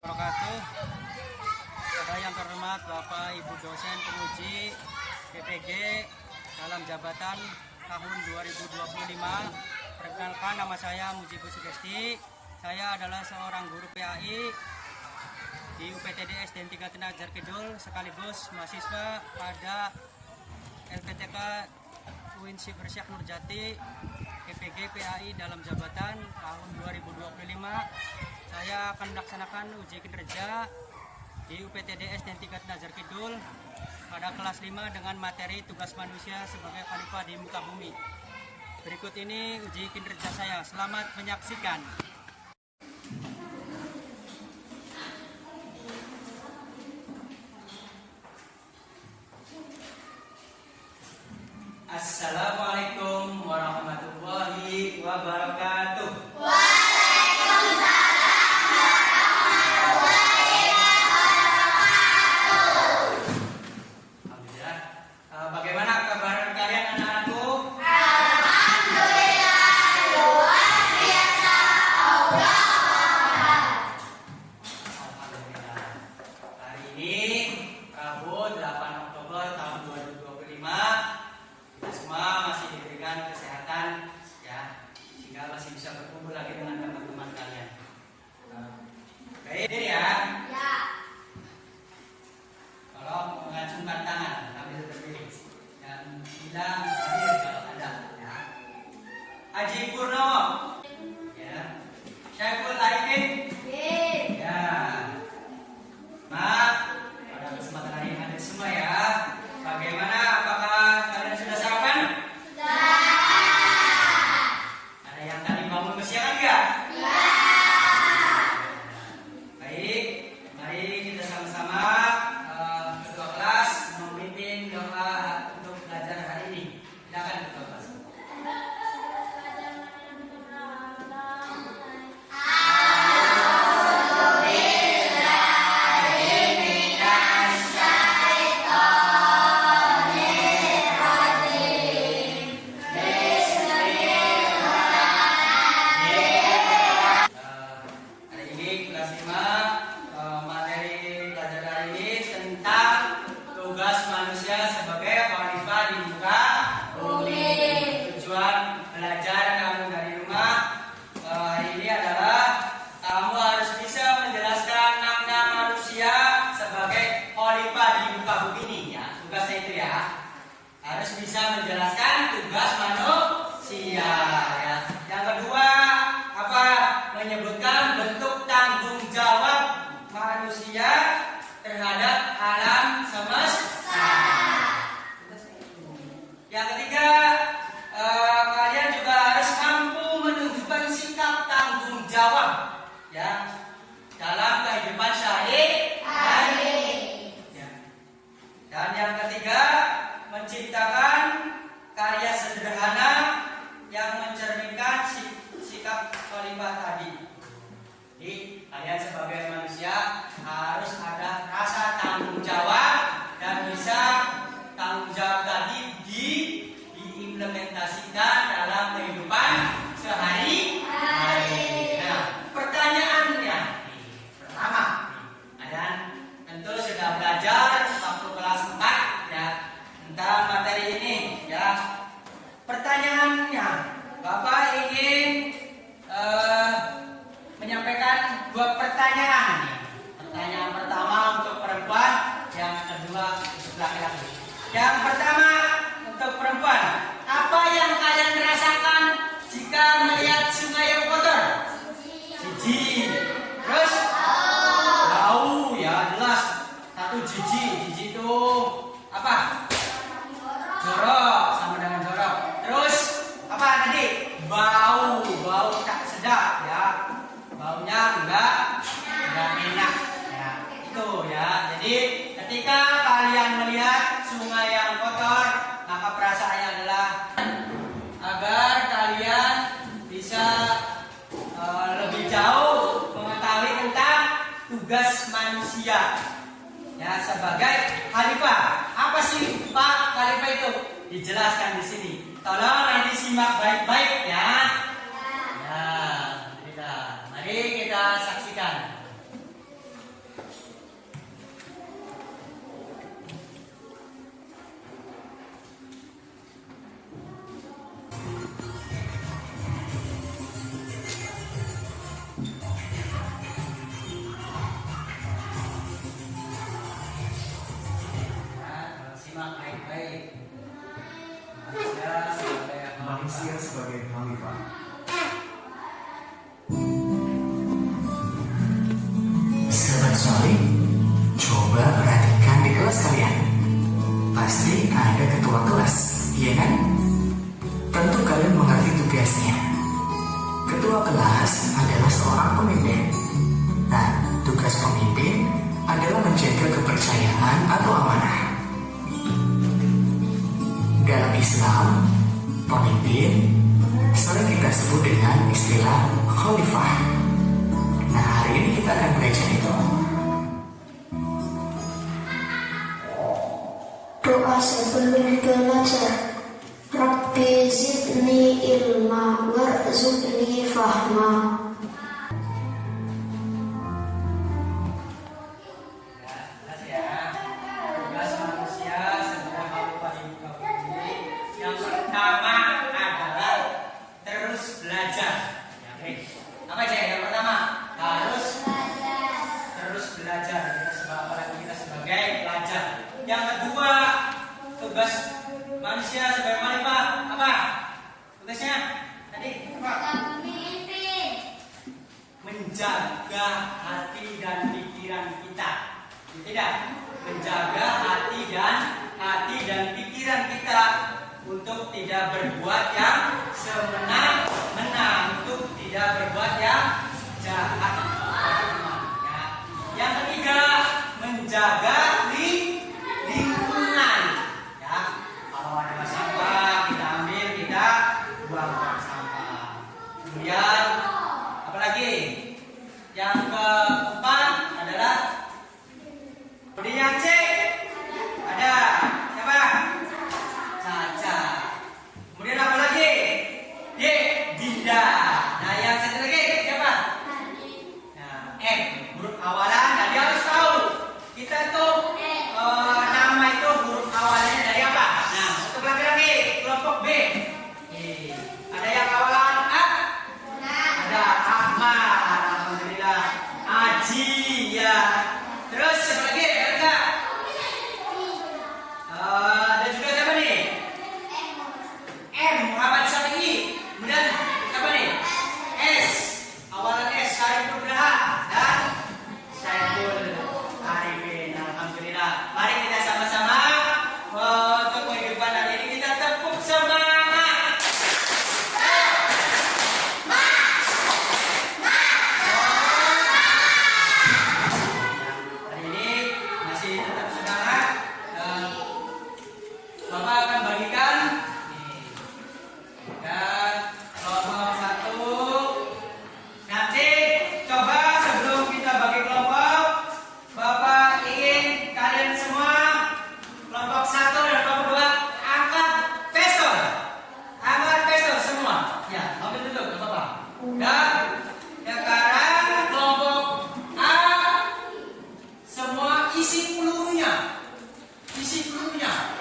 Wabarakatuh. Kepada yang terhormat Bapak Ibu dosen penguji PPG dalam jabatan tahun 2025. Perkenalkan, nama saya Mujibu Sugesti. Saya adalah seorang guru PAI di UPTD SD Tingkat Najar Kidul sekaligus mahasiswa pada LPTK UIN Syekh Nurjati PPG PAI dalam jabatan tahun 2025. Saya akan melaksanakan uji kinerja di UPTD SD Tingkat Najar Kidul pada kelas 5 dengan materi tugas manusia sebagai khalifah di muka bumi. Berikut ini uji kinerja saya. Selamat menyaksikan. Assalamualaikum warahmatullahi wabarakatuh. Bagaimana kabar kalian anak-anakku? Alhamdulillah, luar biasa. Alhamdulillah. Hari ini Rabu 8 Oktober tahun 2025. Kita semua masih diberikan kesehatan ya, sehingga masih bisa berkumpul lagi dengan teman-teman kalian. Baik ya. Ya. Tolong mengacungkan tangan sambil berdiri dan bilang hadir kalau ada ya. Haji Purnomo ya. Syaiful Arifin ya. Maaf pada kesempatan hari ini hadir semua ya. Bagaimana, apakah kalian sudah sarapan? Ada yang tadi bangun kesiangan enggak? Baik, mari kita sama-sama ketua kelas memimpin doa untuk belajar hari ini. Silakan ketua kelas. Hari ini kelas 5 materi pelajaran hari ini tentang tugas manusia sebagai khalifah di muka bumi. Tujuan belajar kamu dari rumah hari ini adalah kamu harus bisa menjelaskan makna manusia sebagai khalifah di muka bumi ini ya. Tugasnya itu ya. Harus bisa menjelaskan tugas manusia ya. Yang kedua apa? Menyebutkan bentuk tanggung jawab manusia terhadap alam semesta. Yang ketiga, kalian juga harus mampu menunjukkan sikap tanggung jawab ya dalam kehidupan sehari-hari. Ya. Dan yang ketiga, menciptakan karya sederhana yang mencerminkan sikap khalifah tadi. Jadi kalian sebagai manusia harus ada rasa tanggung jawab dan bisa tanggung jawab tadi diimplementasikan dalam kehidupan sehari-hari. Nah, pertanyaannya pertama, kalian tentu sudah belajar waktu kelas 4 ya tentang materi ini ya. Pertanyaannya, Bapak ingin menyampaikan dua pertanyaan. Pertanyaan pertama untuk perempuan, yang kedua untuk laki-laki. Yang pertama untuk perempuan, apa yang kalian rasakan jika melihat sungai yang kotor? Jijik. Terus bau ya, jelas. Satu jijik itu apa? Jorok, sama dengan jorok. Terus apa tadi? Bau tak sedap ya. Baunya enggak enak ya. Itu ya. Jadi ketika kalian melihat sungai yang kotor, maka perasaannya adalah agar kalian bisa lebih jauh mengetahui tentang tugas manusia ya sebagai khalifah. Apa sih Pak khalifah itu? Dijelaskan di sini. Tolong nanti simak baik-baik ya. Ya, mari kita saksikan. Khalifah. Sahabat solid, coba perhatikan di kelas kalian. Pasti ada ketua kelas, iya kan? Tentu kalian mengerti tugasnya. Ketua kelas adalah seorang pemimpin. Nah, tugas pemimpin adalah menjaga kepercayaan atau amanah. Dalam Islam, pemimpin sering kita sebut dengan istilah khalifah. Nah, hari ini kita akan belajar itu. Doa sebelum belajar. Rabbi zidni ilma warzuqni fahma. Tugas manusia sebagai makhluk hidup ini yang pertama adalah terus belajar. Oke. Apa aja yang pertama? Harus terus belajar. Apalagi kita sebagai pelajar. Yang kedua, tugas manusia sebagai makhluk apa? Tugasnya tadi apa? Menjaga hati dan pikiran kita. Tidak, menjaga hati dan pikiran kita untuk tidak berbuat yang semena-mena, untuk tidak berbuat yang jahat. Ya. Yang ketiga, menjaga lingkungan. Ya, kalau ada sampah kita ambil, kita buang sampah. Kemudian apalagi? Yang keempat adalah kemudian C. Ada siapa? Caca. Kemudian apa lagi? D. Dinda. Nah, yang satu lagi siapa? Nah, M. Huruf awalan. Nah, dia harus tahu. Kita tuh nama itu huruf awalnya dari apa? Nah, untuk laki-laki kelompok B. Ada yang awalan A. Ada Ahmad. Alhamdulillah. Aji ya. Terus siapa lagi? Ada juga siapa nih? M. Muhammad Syafi'i. Kemudian siapa nih? S. Awalan S. Syariful Braha dan Syaiful Arifin. Alhamdulillah. Mari kita sama-sama untuk kehidupan hari ini kita tepuk semangat. Hari ini masih tetap semangat dan Bapak akan bagikan dan kelompok satu. Nanti coba sebelum kita bagi kelompok, Bapak ingin kalian semua kelompok satu dan kelompok dua angkat pistol. Angkat pistol semua. Ya, ambil dulu ke Bapak. Dan sekarang kelompok A semua isi pelurunya. Isi pelurunya.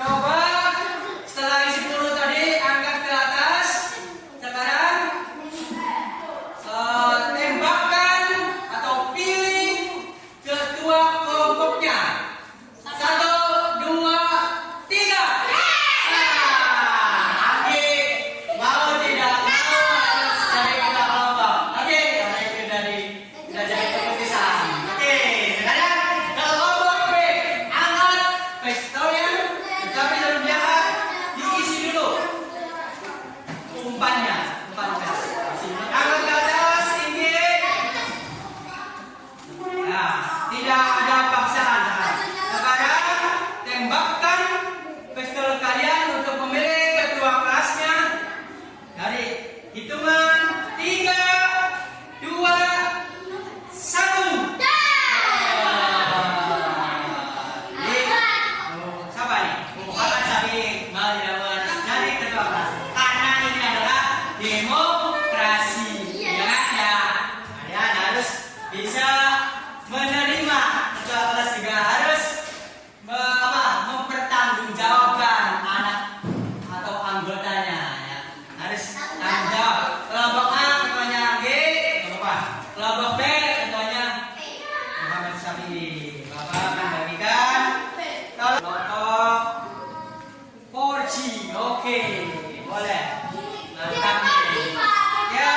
Coba setelah isi peluru tadi angkat ke atas. Sekarang tembakkan atau pilih ketua kelompoknya. 1, 2, 3. Adik mau tidak mau harus jadi ketua kelompok. Oke, karena itu sudah jadi keputusan. Oke, sekarang kelompok B angkat pistolnya. Tapi sebelum diangkat diisi dulu umpannya. Angkat ke atas tinggi. Nah, tidak ada paksaan. Sekarang tembakkan pistol kalian untuk memilih ketua kelasnya dari hitungan 3, 2, 1. Siapa nih? Muhammad Syafi'i Maliawan dari ketua kelas. Karena ini adalah demokrasi. Ya kan ya? Kalian harus bisa menerima. Ketua kelas juga harus mempertanggungjawabkan anak atau anggotanya. Ya. Harus tanggung jawab. Kelompok A ketuanya G, kelompok B ketuanya Muhammad Syafi'i. Bapak akan bagikan kelompok 4G. Oke. Boleh. Mantap nih. Ya.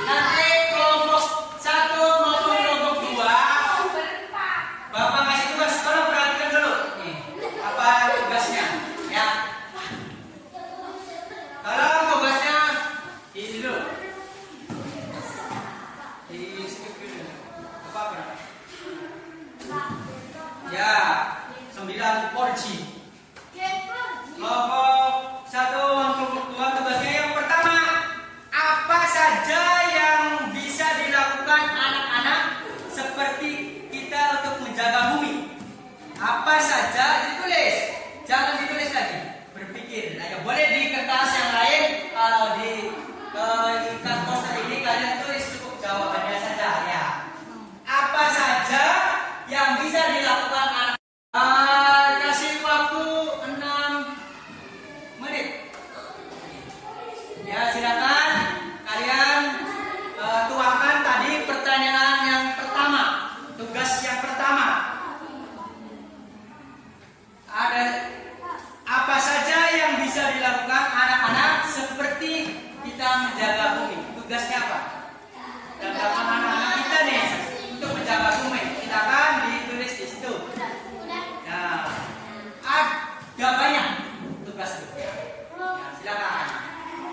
Nanti kelompok 1 maupun kelompok 2 Bapak kasih tugas, tolong perhatikan dulu. Nih, apa tugasnya? Ya. Tolong tugasnya ini dulu. Di skip dulu. Apa? Ya, 9 porsi. Kelompok 1 kelompok 2 tugasnya yang pertama, apa saja yang bisa dilakukan anak-anak seperti kita untuk menjaga bumi? Apa saja ditulis, jangan ditulis lagi. Berpikir, ayo boleh di kertas yang lain. Kalau di kertas poster ini kalian tulis cukup jawabannya saja ya. Apa saja yang bisa dilakukan anak? Kasih waktu 6 menit. Ya silakan kalian tuangkan tadi pertanyaan yang pertama, tugas yang pertama. Ada apa saja yang bisa dilakukan anak-anak seperti kita menjaga bumi? Tugasnya apa? Dalam anak-anak kita nih untuk menjaga bumi. Kita kan ditulis di situ. Nah, ada banyak tugas itu. Ya,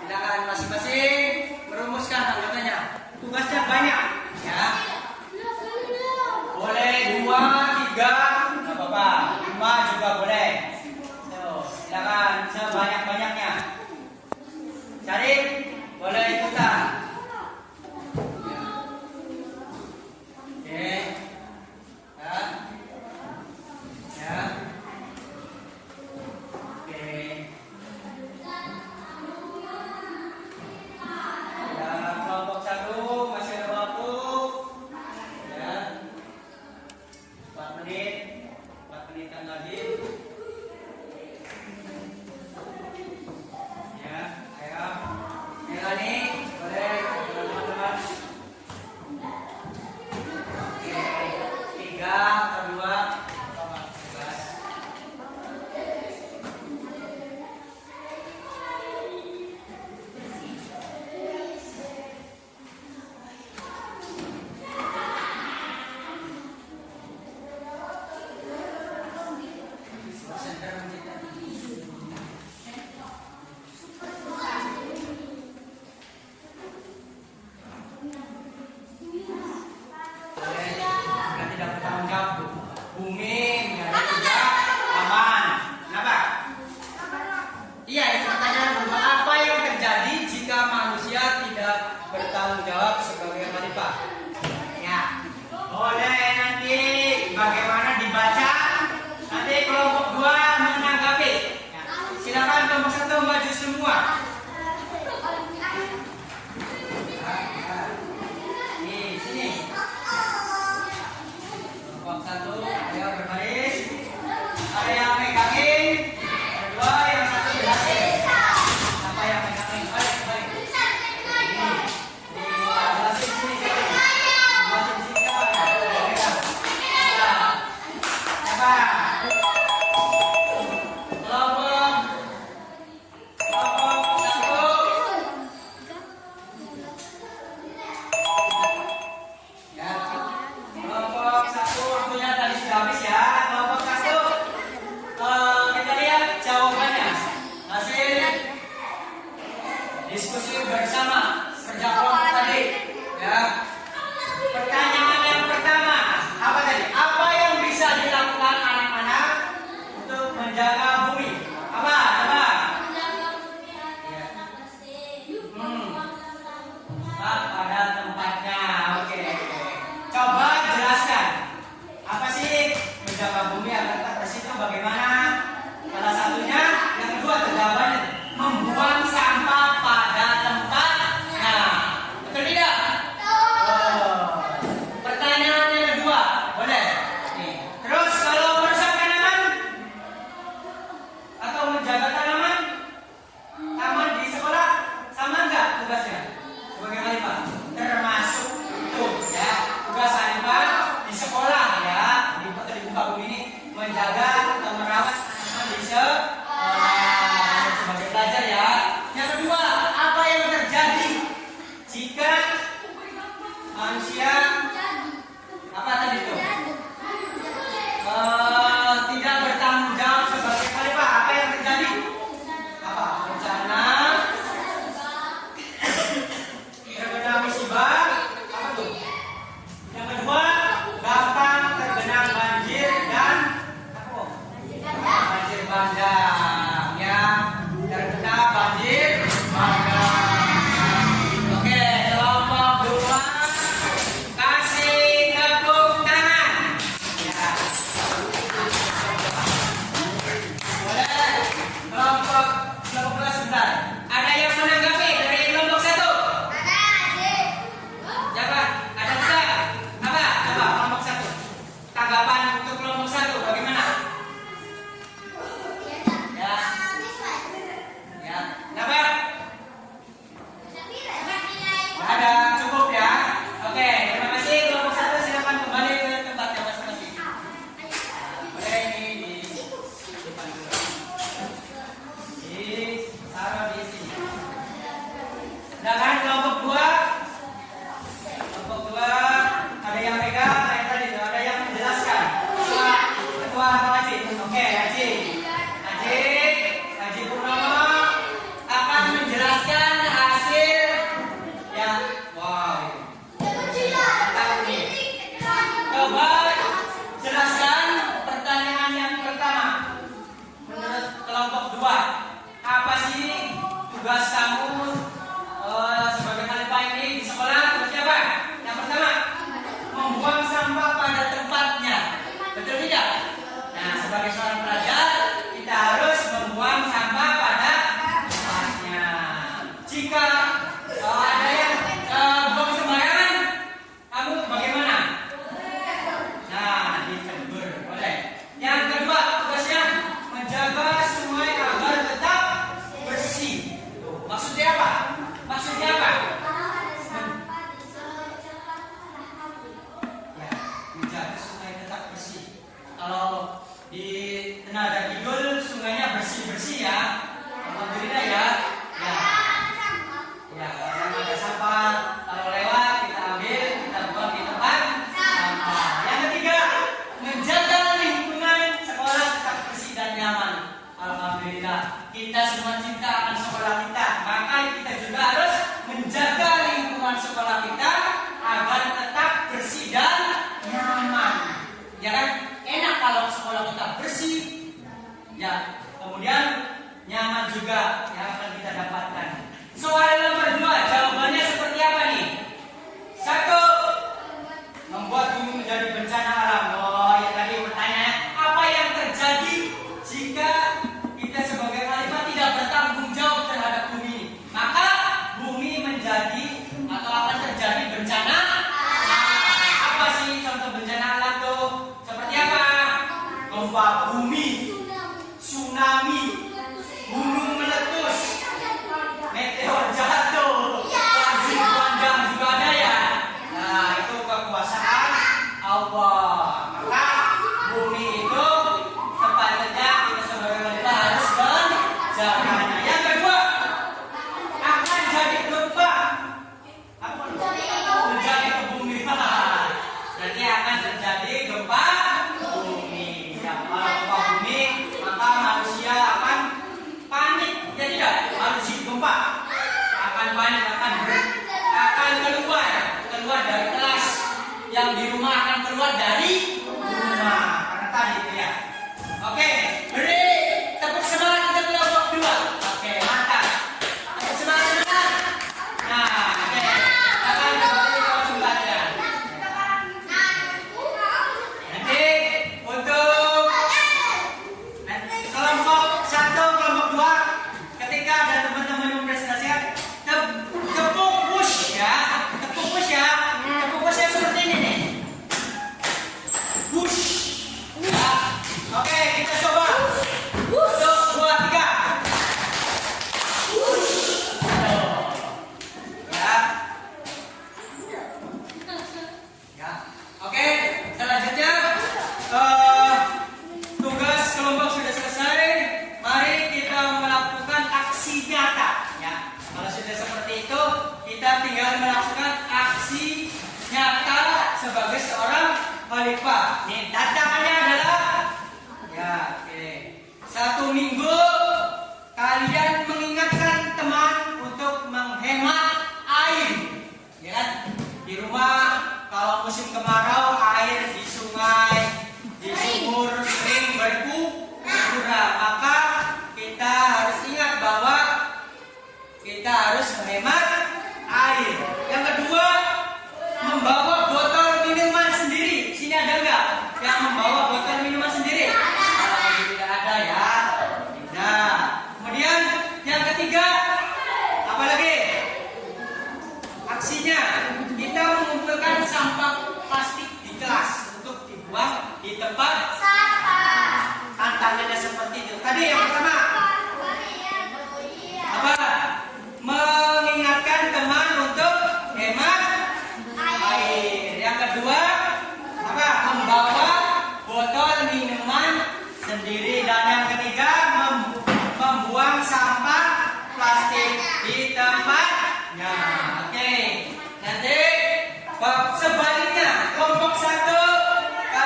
silakan masing-masing merumuskan anggotanya. Tugasnya banyak, ya. Boleh 2, 3, nggak apa-apa. 5 juga boleh. Silakan sebanyak-banyaknya. Cari, boleh ikutan. Oke. Ya. Oke. Ya, kelompok 1 masih ada waktu. Ya. 4 menit. 4 menitan lagi. Ya, ayo. Melani, boleh teman-teman. Oke. 3 atau 2. Bebas. Boleh, tidak bertanggung jawab. Bumi menjadi tidak aman. Kenapa? Iya, itu pertanyaan kedua. Apa yang terjadi jika manusia tidak bertanggung jawab sebagai khalifah? Ya, boleh nanti bagaimana dibaca. Nanti kelompok 2 menanggapi. Ya, silakan kelompok 1 maju semua. Nih, sini. Kelompok 1, ayo berbaris. Ada yang megangin, kedua yang satu jelasin. Siapa yang megangin? Balik. Ini, jelasin sini. Jelasin sini siapa? Megang. Ya. Siapa? Kelompok 1. Ya. Kelompok 1 waktunya tadi sudah habis ya. Kelompok 1. Kita lihat jawabannya. Hasil diskusi bersama kerja kelompok tadi. Ya. Pertanyaan yang pertama, apa tadi? Apa yang bisa dilakukan anak-anak untuk menjaga bumi? Apa? Coba. Ya. Pada tempatnya. Oke. Coba jelaskan. Apa sih menjaga bumi agar tak bersih itu bagaimana? Salah satunya, yang kedua jawabannya membuang sampah pada tempatnya. taruh di sini. Udah kan kelompok 2? Kelompok 2 ada yang pegang, ada yang menjelaskan. Ketua Haji. Oke, Haji Purnomo akan menjelaskan hasil ya. Wow. Coba jelaskan pertanyaan yang pertama. Menurut kelompok 2, apa sih tugas kamu sebagai khalifah ini di sekolah? Seperti apa? Yang pertama, membuang sampah pada tempatnya. Betul tidak? Nah, sebagai seorang pelajar, kita harus membuang sampah pada tempatnya. Jika ada yang buang sembarangan, kamu bagaimana? Nah, ditegur. Boleh. Yang kedua, tugasnya menjaga sungai agar tetap bersih. Tuh, maksudnya apa? Maksudnya apa? Ya, menjaga sungai tetap bersih. Kalau di Tenaga Kidul sungainya bersih-bersih ya. Alhamdulillah ya. Ya, kalau ada sampah, kalau lewat kita ambil, kita buang di tempat sampah. Yang ketiga, menjaga lingkungan sekolah tetap bersih dan nyaman. Alhamdulillah, kita semua cinta akan sekolah kita, maka kita juga harus menjaga lingkungan sekolah kita agar tetap bersih dan nyaman. Ya kan? Enak kalau sekolah kita bersih. Ya, kemudian nyaman juga yang akan kita dapatkan. Soal nomor 2, jawabannya seperti apa nih? 1, membuat bumi menjadi bencana alam. Oh, ya tadi pertanyaan, apa yang terjadi jika kita sebagai khalifah tidak bertanggung jawab terhadap bumi ini? Maka bumi menjadi atau akan terjadi bencana. Apa sih contoh bencana alam tuh? Seperti apa? Gempa bumi, tsunami, gunung meletus, meteor jahat.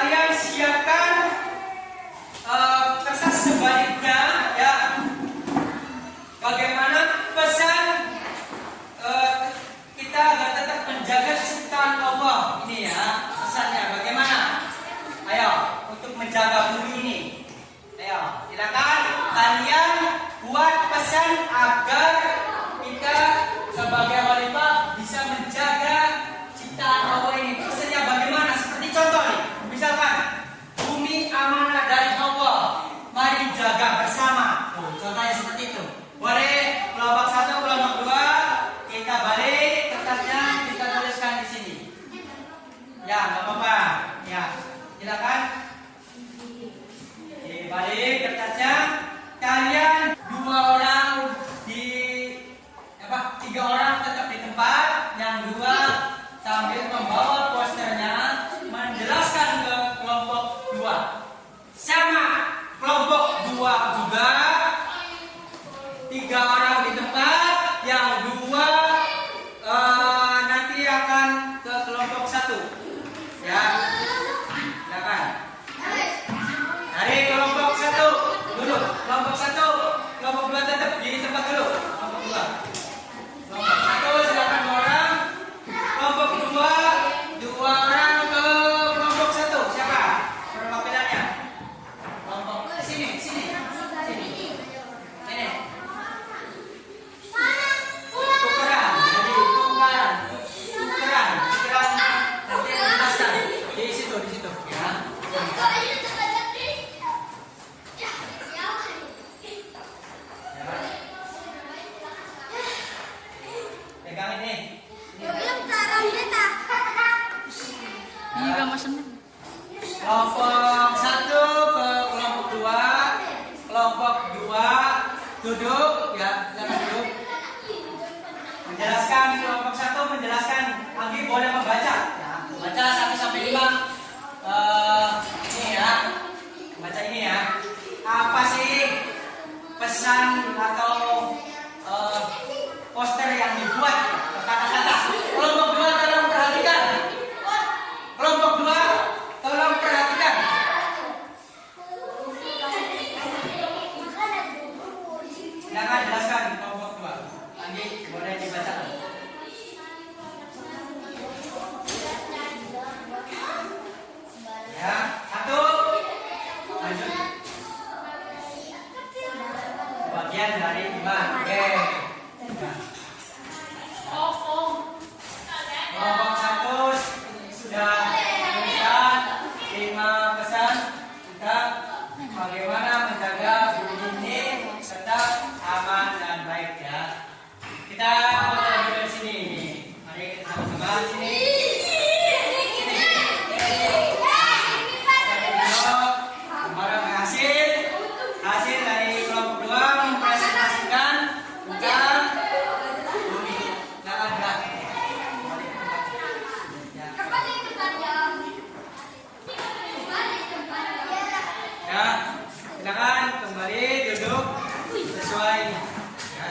kalian siapkan kertas sebaliknya ya. Bagaimana pesan kita agar tetap menjaga ciptaan Allah ini ya, pesannya bagaimana? Ayo untuk menjaga bumi ini. Ayo silakan kalian buat pesan agar kita sebagai khalifah bisa menjaga ciptaan Allah ini. Pesannya bagaimana? Seperti contoh nih, misalkan bumi amanah dari Allah, mari jaga bersama. Tuh, contohnya seperti itu. Boleh kelompok 1, kelompok 2, kita balik kertasnya, kita tuliskan di sini. Ya, nggak apa-apa. Ya, silakan. Balik kertasnya. Kalian 2 orang di 3 orang tetap di tempat, yang 2 sambil membawa posternya menjelaskan ke kelompok 2. Sama kelompok 2 juga 3 orang di tempat, yang 2 nanti akan ke kelompok 1. Ya, silakan. Dari kelompok 1 dulu, kelompok 1, kelompok 2 tetap di tempat dulu. Kelompok 2, kelompok 1 silakan 2 orang, kelompok 2 orang ke kelompok 1. Siapa perwakilannya? Kelompok sini. Tukeran. Nanti jelaskan di situ ya. Pegang ini. Kelompok 1 ke kelompok 2, kelompok 2 duduk ya, jangan duduk. Menjelaskan kelompok 1 menjelaskan, Anggi boleh membaca. Ya, baca 1 sampai 5. Ini ya. Baca ini ya. Apa sih pesan atau poster yang dibuat? Kata-kata. Kelompok 2 tolong perhatikan. Kelompok 2 tolong perhatikan. Silakan jelaskan kelompok 2. Anggi boleh dibaca. Ya, 1. Lanjut. Bagian dari iman. Oke. Kelompok 1 sudah tuliskan 5 pesan tentang bagaimana menjaga bumi ini tetap aman dan baik ya. Kita foto dulu di sini. Mari kita sama-sama sini. Barang hasil dari kelompok 2 mempresentasikan tentang bumi. Jangan gerak. Ya, silakan kembali duduk sesuai. Ya.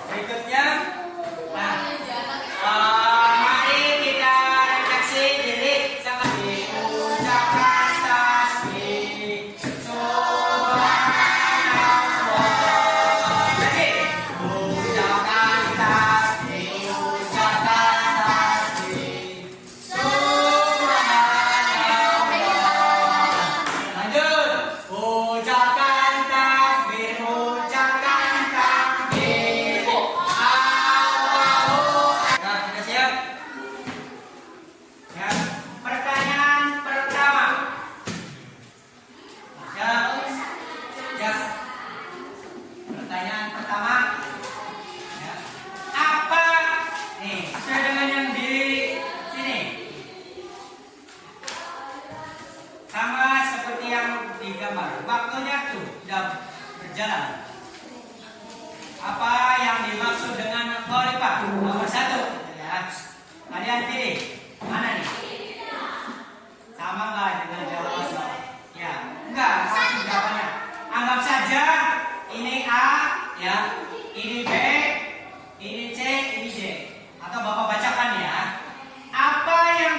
Berikutnya, mari kita refleksi diri sambil diucapkan tasbih. Subhanallah. Lagi, ucapkan tasbih, ucapkan tasbih. Lanjut, ucapkan takbir, ucapkan takbir. Allahu Akbar. Sudah siap? Ya. Pertanyaan pertama. Ya. Ya. Pertanyaan pertama. Ya. Apa? Nih, sesuai dengan yang di sini. Sama seperti yang digambar. Waktunya tuh sudah berjalan. Apa yang dimaksud dengan khalifah? Nomor 1 ya. Kalian pilih mana nih? Sama nggak dengan jawaban? Ya, enggak. Satu jawabannya. Anggap saja ini A, ya. Ini B, ini C, ini D. Atau Bapak bacakan ya. Apa yang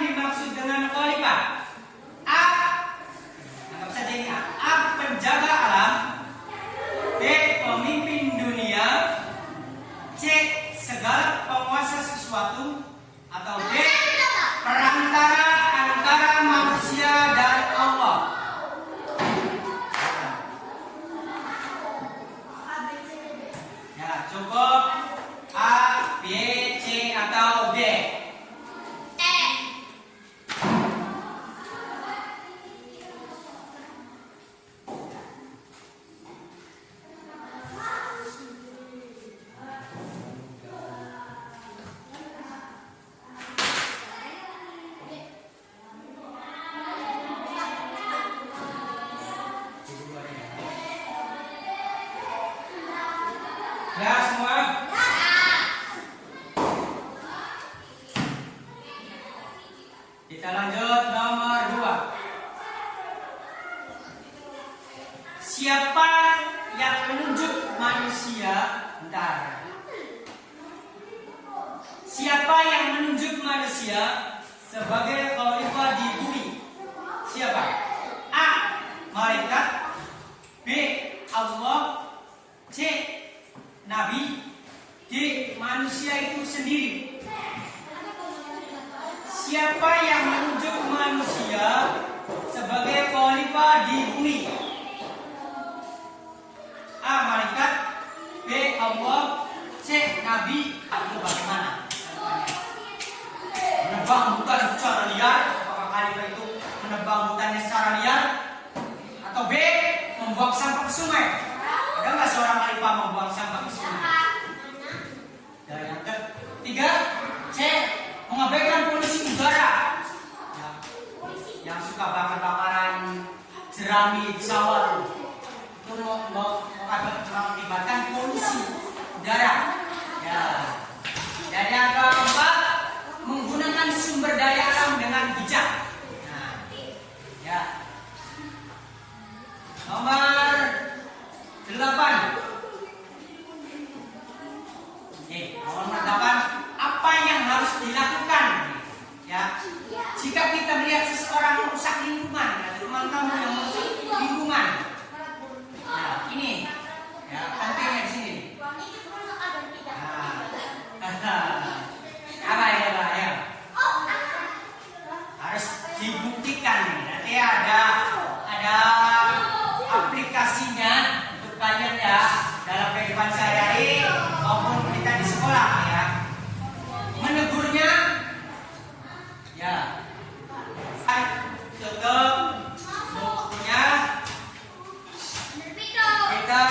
Ya semua. Kita lanjut nomor 2. Siapa yang menunjuk manusia? Bentar. Siapa yang menunjuk manusia sebagai khalifah di bumi? Siapa? A. Malaikat. B. Allah. C. Nabi. D. Manusia itu sendiri. Siapa yang menunjuk manusia sebagai khalifah di bumi? A. Malaikat. B. Allah. C. Nabi. Itu bagaimana? Menebang hutan secara liar? Apakah khalifah itu menebang hutannya secara liar? Atau B. Membuang sampah ke sungai? Ada nggak seorang khalifah membuang sampah ke sungai? Dan yang ketiga, C. Mengabaikan polusi udara. Ya, yang suka bakar-bakaran jerami di sawah itu mengakibatkan polusi udara. Ya. Dan yang keempat, menggunakan sumber daya alam dengan bijak. Nah, ya. Nomor 8. Nomor 8. Apa yang harus dilakukan? Ya. Jika kita melihat seseorang merusak lingkungan, ya, teman kamu yang merusak lingkungan. Nah, ini. Ya, pentingnya di sini. Apa ya, Pak? Ya. Harus dibuktikan. Nanti ada aplikasinya untuk kalian ya dalam kehidupan sehari-hari maupun kita di sekolah ya. Menegurnya ya. Tutup bukunya. Kita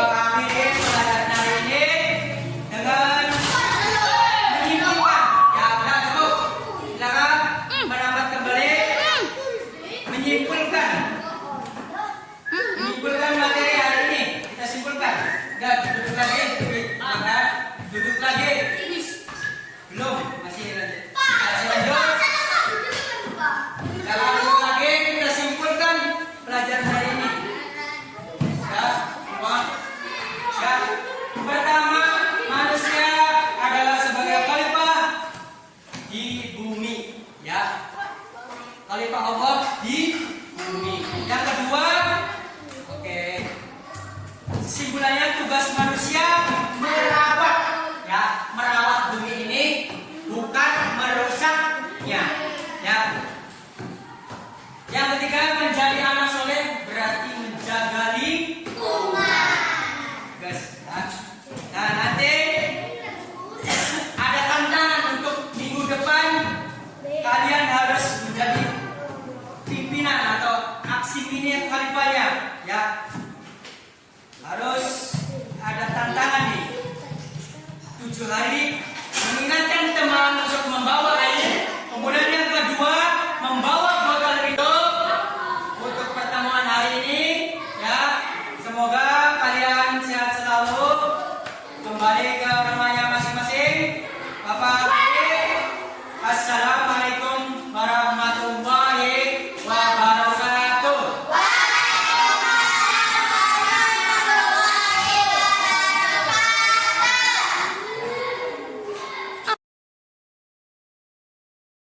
akhiri pelajaran hari ini dengan menyimpulkan. Ya, udah cukup. Silakan menambah kembali. Menyimpulkan materi hari ini. Kita simpulkan. Ya, duduk lagi. Duduk lagi. Belum, masih lanjut. Masih lanjut. Kalau duduk lagi, kita simpulkan pelajaran hari ini. Ya, semua. Ya, pertama, manusia adalah sebagai khalifah di bumi. Ya, khalifah Allah di bumi. Yang kedua, oke, kesimpulannya tugas manusia merawat, ya, merawat bumi ini, bukan merusaknya. Ya. Yang ketiga, menjadi anak soleh berarti menjaga lingkungan. Guys, nah nanti ada tantangan untuk minggu depan. Kalian harus menjadi pimpinan atau aksi mini khalifahnya, ya. Harus ada tantangan nih. 7 hari mengingatkan teman untuk membawa air. Kemudian yang kedua,